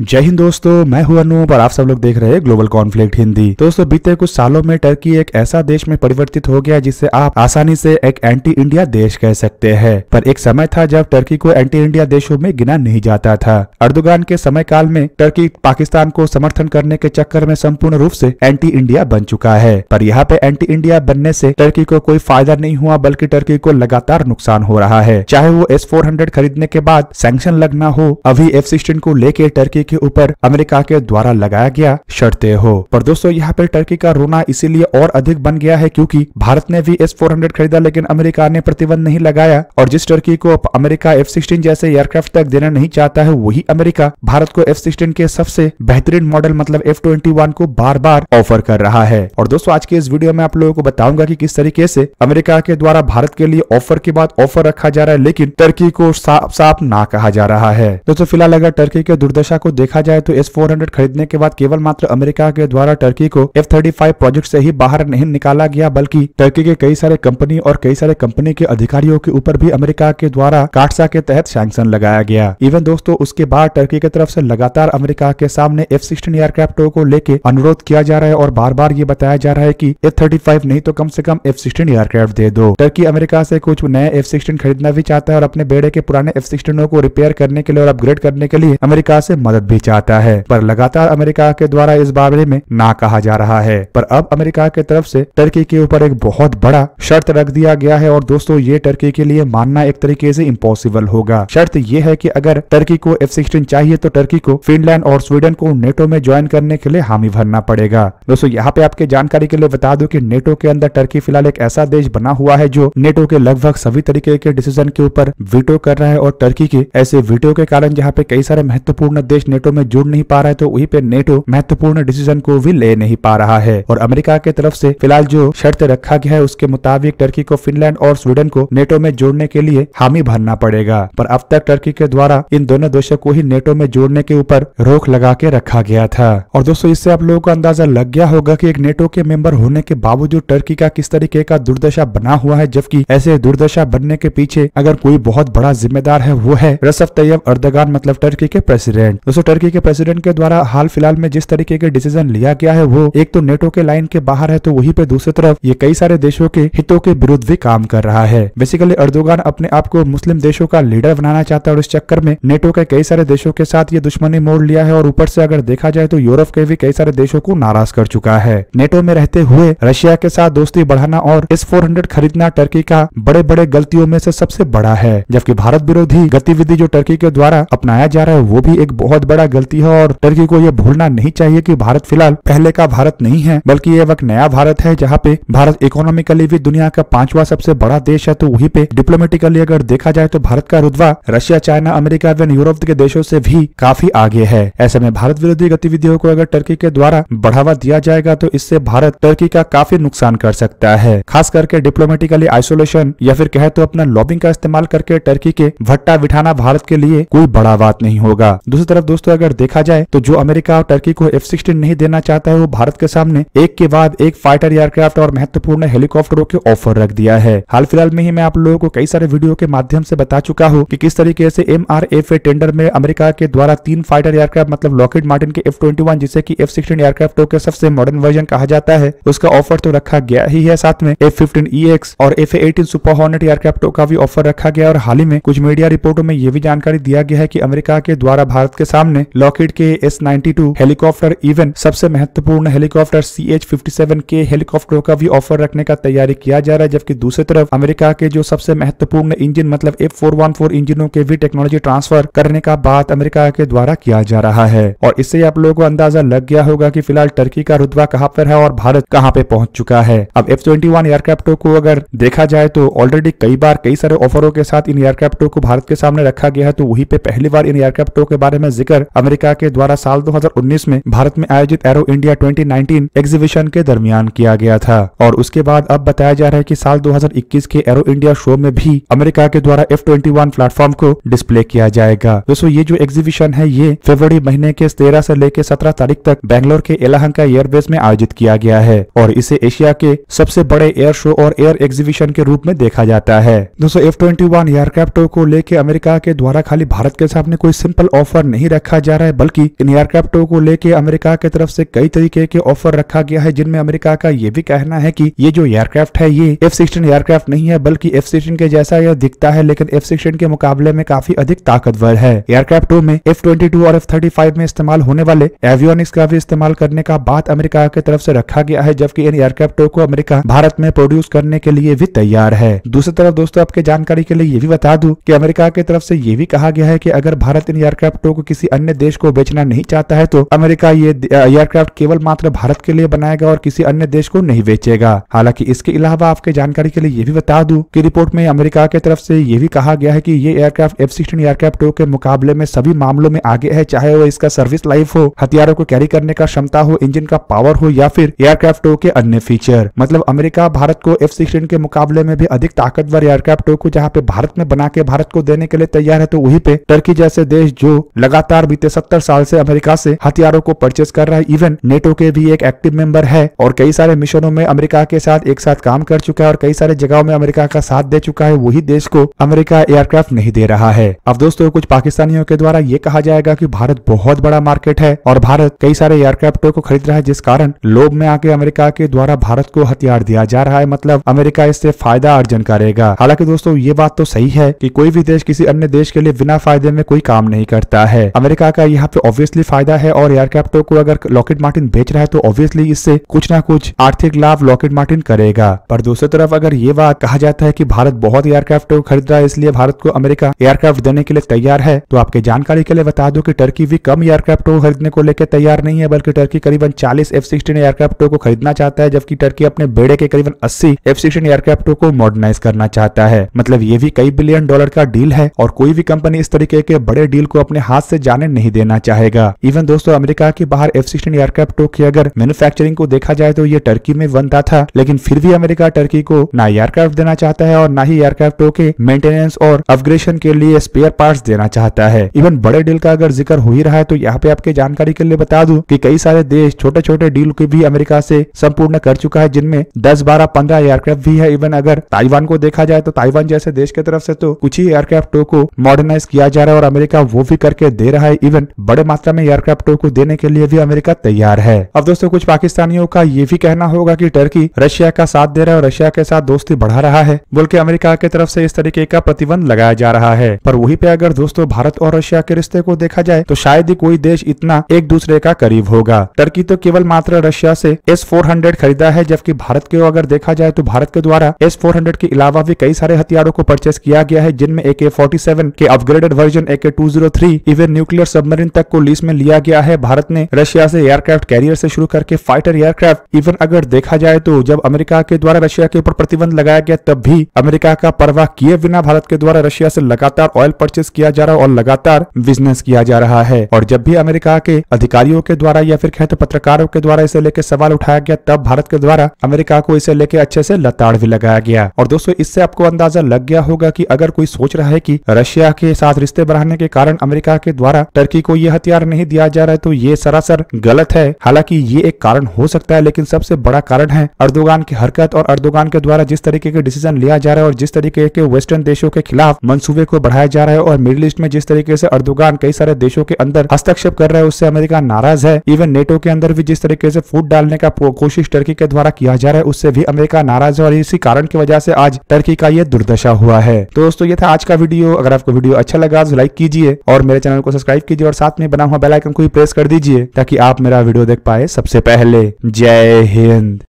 जय हिंद दोस्तों, मैं हूं अनूप और आप सब लोग देख रहे हैं ग्लोबल कॉन्फ्लिक्ट हिंदी। दोस्तों, बीते कुछ सालों में टर्की एक ऐसा देश में परिवर्तित हो गया जिसे आप आसानी से एक एंटी इंडिया देश कह सकते हैं। पर एक समय था जब टर्की को एंटी इंडिया देशों में गिना नहीं जाता था। अर्दोगान के समय काल में टर्की पाकिस्तान को समर्थन करने के चक्कर में संपूर्ण रूप से एंटी इंडिया बन चुका है। पर यहाँ पे एंटी इंडिया बनने से टर्की को कोई फायदा नहीं हुआ, बल्कि टर्की को लगातार नुकसान हो रहा है। चाहे वो S-400 खरीदने के बाद सैंक्शन लगना हो, अभी F-16 को लेके टर्की के ऊपर अमेरिका के द्वारा लगाया गया शर्तें हो। पर दोस्तों, यहाँ पे टर्की का रोना इसीलिए और अधिक बन गया है क्योंकि भारत ने भी S-400 खरीदा, लेकिन अमेरिका ने प्रतिबंध नहीं लगाया। और जिस टर्की को अमेरिका F-16 जैसे एयरक्राफ्ट तक देना नहीं चाहता है, वही अमेरिका भारत को F-16 के सबसे बेहतरीन मॉडल मतलब F-21 को बार बार ऑफर कर रहा है। और दोस्तों, आज के इस वीडियो में आप लोगों को बताऊंगा कि किस तरीके से अमेरिका के द्वारा भारत के लिए ऑफर के बाद ऑफर रखा जा रहा है, लेकिन टर्की को साफ साफ ना कहा जा रहा है। दोस्तों, फिलहाल अगर टर्की के दुर्दशा को देखा जाए तो S-400 खरीदने के बाद केवल मात्र अमेरिका के द्वारा टर्की को F-35 प्रोजेक्ट से ही बाहर नहीं निकाला गया, बल्कि टर्की के कई सारे कंपनी और कई सारे कंपनी के अधिकारियों के ऊपर भी अमेरिका के द्वारा काटसा के तहत सैंक्शन लगाया गया। इवन दोस्तों, उसके बाद टर्की की तरफ से लगातार अमेरिका के सामने F-16 एयरक्राफ्टों को लेके अनुरोध किया जा रहा है और बार बार ये बताया जा रहा है कि F-35 नहीं तो कम से कम F-16 एयरक्राफ्ट दे दो। टर्की अमेरिका से कुछ नए F-16 खरीदना भी चाहता है और अपने बेड़े के पुराने F-16 को रिपेयर करने के लिए और अपग्रेड करने के लिए अमेरिका से मदद भी चाहता है। पर लगातार अमेरिका के द्वारा इस बारे में ना कहा जा रहा है। पर अब अमेरिका की तरफ से टर्की के ऊपर एक बहुत बड़ा शर्त रख दिया गया है और दोस्तों, ये टर्की के लिए मानना एक तरीके से इम्पॉसिबल होगा। शर्त ये है कि अगर टर्की को F-16 चाहिए तो टर्की को फिनलैंड और स्वीडन को नेटो में ज्वाइन करने के लिए हामी भरना पड़ेगा। दोस्तों, यहाँ पे आपके जानकारी के लिए बता दूं कि नेटो के अंदर टर्की फिलहाल एक ऐसा देश बना हुआ है जो नेटो के लगभग सभी तरीके के डिसीजन के ऊपर वीटो कर रहा है। और टर्की के ऐसे वीटो के कारण जहाँ पे कई सारे महत्वपूर्ण देश नेटो में जुड़ नहीं पा रहा है, तो वहीं पे नेटो महत्वपूर्ण डिसीजन को भी ले नहीं पा रहा है। और अमेरिका की तरफ से फिलहाल जो शर्त रखा गया है उसके मुताबिक टर्की को फिनलैंड और स्वीडन को नेटो में जोड़ने के लिए हामी भरना पड़ेगा। पर अब तक टर्की के द्वारा इन दोनों देशों को ही नेटो में जोड़ने के ऊपर रोक लगा के रखा गया था। और दोस्तों, इससे आप लोगों को अंदाजा लग गया होगा कि एक नेटो के मेंबर होने के बावजूद टर्की का किस तरीके का दुर्दशा बना हुआ है, जबकि ऐसे दुर्दशा बनने के पीछे अगर कोई बहुत बड़ा जिम्मेदार है वो है रजब तैयब अर्दोगान मतलब टर्की के प्रेसिडेंट। दोस्तों, टर्की के प्रेसिडेंट के द्वारा हाल फिलहाल में जिस तरीके के डिसीजन लिया गया है वो एक तो नेटो के लाइन के बाहर है, तो वहीं पे दूसरी तरफ ये कई सारे देशों के हितों के विरुद्ध भी काम कर रहा है। बेसिकली अर्दोगान अपने आप को मुस्लिम देशों का लीडर बनाना चाहता है और इस चक्कर में नेटो के कई सारे देशों के साथ ये दुश्मनी मोड़ लिया है। और ऊपर से अगर देखा जाए तो यूरोप के भी कई सारे देशों को नाराज कर चुका है। नेटो में रहते हुए रशिया के साथ दोस्ती बढ़ाना और S-400 खरीदना टर्की का बड़े बड़े गलतियों में से सबसे बड़ा है। जबकि भारत विरोधी गतिविधि जो टर्की के द्वारा अपनाया जा रहा है वो भी एक बहुत बड़ा गलती है। और टर्की को यह भूलना नहीं चाहिए कि भारत फिलहाल पहले का भारत नहीं है, बल्कि ये वक्त नया भारत है जहाँ पे भारत इकोनॉमिकली भी दुनिया का 5वां सबसे बड़ा देश है। तो वहीं पे डिप्लोमेटिकली अगर देखा जाए तो भारत का रुतबा रशिया, चाइना, अमेरिका एवं यूरोप के देशों से भी काफी आगे है। ऐसे में भारत विरोधी गतिविधियों को अगर टर्की के द्वारा बढ़ावा दिया जाएगा तो इससे भारत टर्की का काफी नुकसान कर सकता है। खास करके डिप्लोमेटिकली आइसोलेशन या फिर कहे तो अपना लॉबिंग का इस्तेमाल करके टर्की के भट्टा बिठाना भारत के लिए कोई बड़ा बात नहीं होगा। दूसरी तरफ दोस्तों, अगर देखा जाए तो जो अमेरिका और टर्की को F-16 नहीं देना चाहता है वो भारत के सामने एक के बाद एक फाइटर एयरक्राफ्ट और महत्वपूर्ण हेलीकॉप्टरों के ऑफर रख दिया है। हाल फिलहाल में ही मैं आप लोगों को कई सारे वीडियो के माध्यम से बता चुका हूँ कि किस तरीके से MRFA टेंडर में अमेरिका के द्वारा 3 फाइटर एयरक्राफ्ट मतलब लॉकहीड मार्टिन के F-21 जिसे कि F-16 एयरक्राफ्टों के सबसे मॉडर्न वर्जन कहा जाता है, उसका ऑफर तो रखा गया ही है। साथ में F-15EX और F-18 सुपर हॉर्नेट एयरक्राफ्टों का भी ऑफर रखा गया। और हाल ही में कुछ मीडिया रिपोर्टों में यह भी जानकारी दिया गया है कि अमेरिका के द्वारा भारत के सामने लॉकहीड के S-92 हेलीकॉप्टर इवन सबसे महत्वपूर्ण हेलीकॉप्टर CH-57 के हेलीकॉप्टरों का भी ऑफर रखने का तैयारी किया जा रहा है। जबकि दूसरी तरफ अमेरिका के जो सबसे महत्वपूर्ण इंजन मतलब F-414 इंजनों के भी टेक्नोलॉजी ट्रांसफर करने का बात अमेरिका के द्वारा किया जा रहा है। और इससे आप लोगों को अंदाजा लग गया होगा कि फिलहाल टर्की का रुतबा कहां पर है और भारत कहां पे पहुंच चुका है। अब F-21 एयरक्राफ्टों को अगर देखा जाए तो ऑलरेडी कई बार कई सारे ऑफरों के साथ इन एयरक्राफ्टों को भारत के सामने रखा गया है। तो वहीं पे पहली बार इन एयरक्राफ्टों के बारे में जिक्र अमेरिका के द्वारा साल 2019 में भारत में आयोजित एरो इंडिया 2019 एग्जीबिशन के दरमियान किया गया था। और उसके बाद अब बताया जा रहा है कि साल 2021 के एरो इंडिया शो में भी अमेरिका के द्वारा F-21 प्लेटफॉर्म को डिस्प्ले किया जाएगा। दोस्तों, ये जो एग्जीबिशन है ये फरवरी महीने के 13 से लेकर 17 तारीख तक बेंगलोर के यलहंका एयरबेस में आयोजित किया गया है और इसे एशिया के सबसे बड़े एयर शो और एयर एग्जीबिशन के रूप में देखा जाता है। दोस्तों, F-21 एयरक्राफ्टों को लेकर अमेरिका के द्वारा खाली भारत के सामने कोई सिंपल ऑफर नहीं रखा रखा जा रहा है, बल्कि इन एयरक्राफ्टों को लेके अमेरिका की तरफ से कई तरीके के ऑफर रखा गया है, जिनमें अमेरिका का ये भी कहना है कि ये जो एयरक्राफ्ट है ये F-16 एयरक्राफ्ट नहीं है, बल्कि F-16 के जैसा यह दिखता है, लेकिन F-16 के मुकाबले में काफी अधिक ताकतवर है। एयरक्राफ्टों में F-22 और F-35 में इस्तेमाल होने वाले एवियोनिक्स का भी इस्तेमाल करने का बात अमेरिका की तरफ से रखा गया है, जबकि इन एयरक्राफ्टों को अमेरिका भारत में प्रोड्यूस करने के लिए भी तैयार है। दूसरी तरफ दोस्तों आपके जानकारी के लिए ये भी बता दूं कि अमेरिका की तरफ से ये भी कहा गया है कि अगर भारत इन एयरक्राफ्टों को किसी अन्य देश को बेचना नहीं चाहता है तो अमेरिका ये एयरक्राफ्ट केवल मात्र भारत के लिए बनाएगा और किसी अन्य देश को नहीं बेचेगा। हालांकि इसके अलावा आपके जानकारी के लिए ये भी बता दूं कि रिपोर्ट में अमेरिका की तरफ से ये भी कहा गया है कि ये एयरक्राफ्ट F-16 एयरक्राफ्टों के मुकाबले में सभी मामलों में आगे है, चाहे वो इसका सर्विस लाइफ हो, हथियारों को कैरी करने का क्षमता हो, इंजन का पावर हो या फिर एयरक्राफ्टों के अन्य फीचर। मतलब अमेरिका भारत को F-16 के मुकाबले में भी अधिक ताकतवर एयरक्राफ्टों को जहां पे भारत में बना के भारत को देने के लिए तैयार है, तो वहीं पे टर्की जैसे देश जो लगातार बीते 70 साल से अमेरिका से हथियारों को परचेस कर रहा है, इवन नेटो के भी एक एक्टिव मेंबर है और कई सारे मिशनों में अमेरिका के साथ एक साथ काम कर चुका है और कई सारे जगहों में अमेरिका का साथ दे चुका है, वही देश को अमेरिका एयरक्राफ्ट नहीं दे रहा है। अब दोस्तों कुछ पाकिस्तानियों के द्वारा ये कहा जाएगा कि भारत बहुत बड़ा मार्केट है और भारत कई सारे एयरक्राफ्टों को खरीद रहा है, जिस कारण लोभ में आके अमेरिका के द्वारा भारत को हथियार दिया जा रहा है, मतलब अमेरिका इससे फायदा अर्जन करेगा। हालांकि दोस्तों ये बात तो सही है कि कोई भी देश किसी अन्य देश के लिए बिना फायदे में कोई काम नहीं करता है। अमेरिका का यहाँ पे ऑब्वियसली फायदा है और एयरक्राफ्टों को अगर लॉकहीड मार्टिन बेच रहा है तो ऑब्वियसली इससे कुछ ना कुछ आर्थिक लाभ लॉकहीड मार्टिन करेगा। पर दूसरी तरफ अगर ये बात कहा जाता है कि भारत बहुत एयरक्राफ्टों को खरीद रहा है इसलिए भारत को अमेरिका एयरक्राफ्ट देने के लिए तैयार है, तो आपके जानकारी के लिए बता दो कि टर्की भी कम एयरक्राफ्टों को खरीदने को लेकर तैयार नहीं है, बल्कि टर्की करीबन 40 F-16 एयरक्राफ्टों को खरीदना चाहता है, जबकि टर्की अपने बेड़े के करीबन 80 F-16 एयरक्राफ्टों को मॉडर्नाइज करना चाहता है। मतलब ये भी कई बिलियन डॉलर का डील है और कोई भी कंपनी इस तरीके के बड़े डील को अपने हाथ से जाने नहीं देना चाहेगा। इवन दोस्तों अमेरिका के बाहर F-16 एयरक्राफ्टों की अगर मैन्युफैक्चरिंग को देखा जाए तो ये टर्की में बनता था, लेकिन फिर भी अमेरिका टर्की को ना एयरक्राफ्ट देना चाहता है और ना ही एयरक्राफ्टों के मेंटेनेंस और अपग्रेडेशन के लिए स्पेयर पार्ट्स देना चाहता है। इवन बड़े डील का अगर जिक्र हो ही रहा है तो यहाँ पे आपके जानकारी के लिए बता दूं कि कई सारे देश छोटे छोटे डील को भी अमेरिका से संपूर्ण कर चुका है, जिनमें 10, 12, 15 एयरक्राफ्ट भी है। इवन अगर ताइवान को देखा जाए तो ताइवान जैसे देश की तरफ से तो कुछ ही एयरक्राफ्टों को मॉडर्नाइज किया जा रहा है और अमेरिका वो भी करके दे रहा है। इवन बड़े मात्रा में एयरक्राफ्टों को देने के लिए भी अमेरिका तैयार है। अब दोस्तों कुछ पाकिस्तानियों का ये भी कहना होगा कि टर्की रशिया का साथ दे रहा है और रशिया के साथ दोस्ती बढ़ा रहा है, बोल के अमेरिका की तरफ से इस तरीके का प्रतिबंध लगाया जा रहा है। पर वहीं पे अगर दोस्तों भारत और रशिया के रिश्ते को देखा जाए तो शायद ही कोई देश इतना एक दूसरे का करीब होगा। टर्की तो केवल मात्र रशिया से S-400 खरीदा है, जबकि भारत को अगर देखा जाए तो भारत के द्वारा S-400 के अलावा भी कई सारे हथियारों को परचेस किया गया है, जिनमें AK-47 के upgraded version, AK-203, even nuclear submarine तक को लीज में लिया गया है। भारत ने रशिया से एयरक्राफ्ट कैरियर से शुरू करके फाइटर एयरक्राफ्ट, इवन अगर देखा जाए तो जब अमेरिका के द्वारा रशिया के ऊपर प्रतिबंध लगाया गया तब भी अमेरिका का परवाह किए बिना भारत के द्वारा रशिया से लगातार ऑयल परचेस किया जा रहा है और लगातार बिजनेस किया जा रहा है। और जब भी अमेरिका के अधिकारियों के द्वारा या फिर कहते पत्रकारों के द्वारा इसे लेकर सवाल उठाया गया तब भारत के द्वारा अमेरिका को इसे लेकर अच्छे से लताड़ भी लगाया गया। और दोस्तों इससे आपको अंदाजा लग गया होगा कि अगर कोई सोच रहा है कि रशिया के साथ रिश्ते बढ़ाने के कारण अमेरिका के द्वारा टर्की को यह हथियार नहीं दिया जा रहा है तो ये सरासर गलत है। हालांकि ये एक कारण हो सकता है, लेकिन सबसे बड़ा कारण है अर्दोगान की हरकत और अर्दोगान के द्वारा जिस तरीके के डिसीजन लिया जा रहा है और जिस तरीके के वेस्टर्न देशों के खिलाफ मंसूबे को बढ़ाया जा रहा है और मिडिल ईस्ट में जिस तरीके से अर्दोगान कई सारे देशों के अंदर हस्तक्षेप कर रहा है उससे अमेरिका नाराज है। इवन नेटो के अंदर भी जिस तरीके से फूट डालने का कोशिश टर्की के द्वारा किया जा रहा है उससे भी अमेरिका नाराज है और इसी कारण की वजह से आज टर्की का ये दुर्दशा हुआ है। तो दोस्तों ये था आज का वीडियो। अगर आपको वीडियो अच्छा लगा तो लाइक कीजिए और मेरे चैनल को सब्सक्राइब कीजिए और साथ में बना हुआ बेल आइकन को भी प्रेस कर दीजिए ताकि आप मेरा वीडियो देख पाए सबसे पहले। जय हिंद।